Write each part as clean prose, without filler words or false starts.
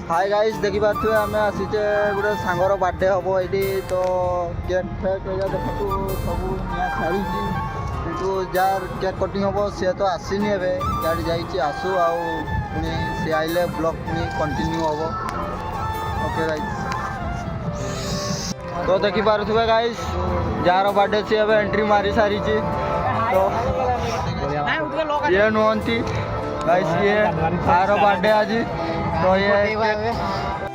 hi guys देखि पार्थ्वे आमे आसीचे गोटे सांगर बर्थडे हम ये तो केक फेक देखु सब निया सारी जार केक कटिंग हम सी तो आसनी ए गाड़ी जाइए आसू आनी सी आइले ब्लॉग पुणी कंटिन्यू हम ओके गाइस तो देखि पार्थ्वे गाइस जार बर्थडे सी ए एंट्री मारी सारी तो ये नुहति गाइस ये आर बर्थडे आज तो ये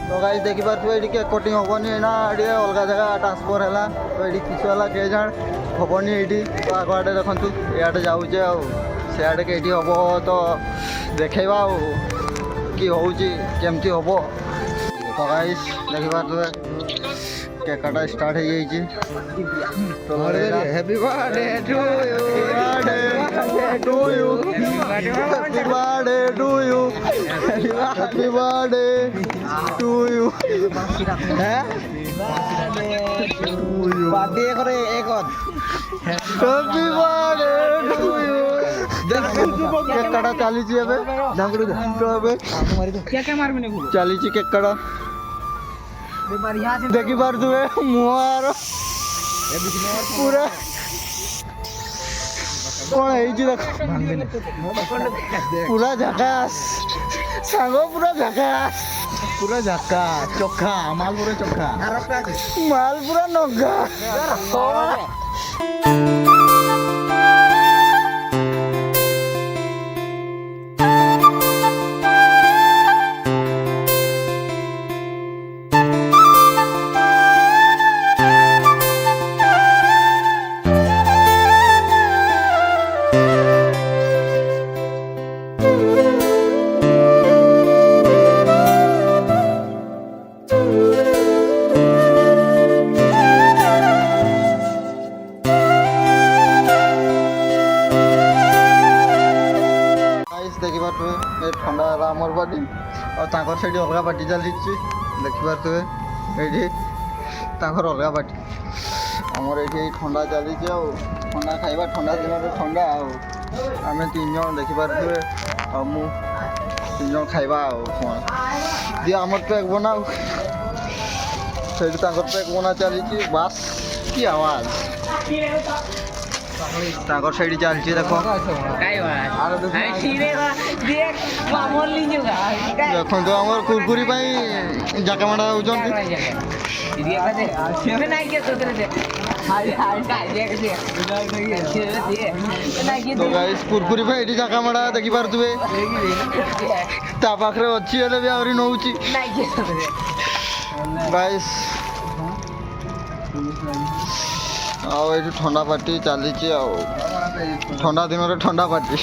तो गाइस देखि पार्थ्वे ये केक कटिंग हेनी ना ये अलग जगह ट्रांसफर है तो ये किस है के जान हेनी ये तो आग आड़े देखु इे जाऊे सियाड़े के हम तो देखा कि हूँ केमती हम तो गाइस देखि पार्थ्वे केक काटा स्टार्ट हो जाइए तो happy birthday to you happy birthday to you happy birthday to you birthday करे एक happy birthday to you cake काटा चली चली केक काटा देखि पार्थ्वे मुहार पूरा कौन है देख पूरा झकास सांग पूरा झकास चोखा माल पूरा चोखा माल पूरा नगा देखि पार्थ्वे ये ठंडा आमर पार्टी और से अलग पार्टी चली देखि पार्थ्वे ये अलग पार्टी आमर ये ठंडा चली ठंडा खाइबा ठंडा दिन ठंडा आम तीन जन देखि पार्थ्वे मु तीन जन खाइबा दिए आमर पैक बनाओ से पैक बना चली बास की आवाज ताकर साइड चलती देखो देखो तो आम कुरकुरी जाकामाड़ा होती तो गाइस कुरकुरी ये जाकामाड़ा देखि पार्थ्वे ता पाखरे अच्छी भी आहरी नौ गाइस आउ ठंडा पार्टी चली ठंडा दिन ठंडा पार्टी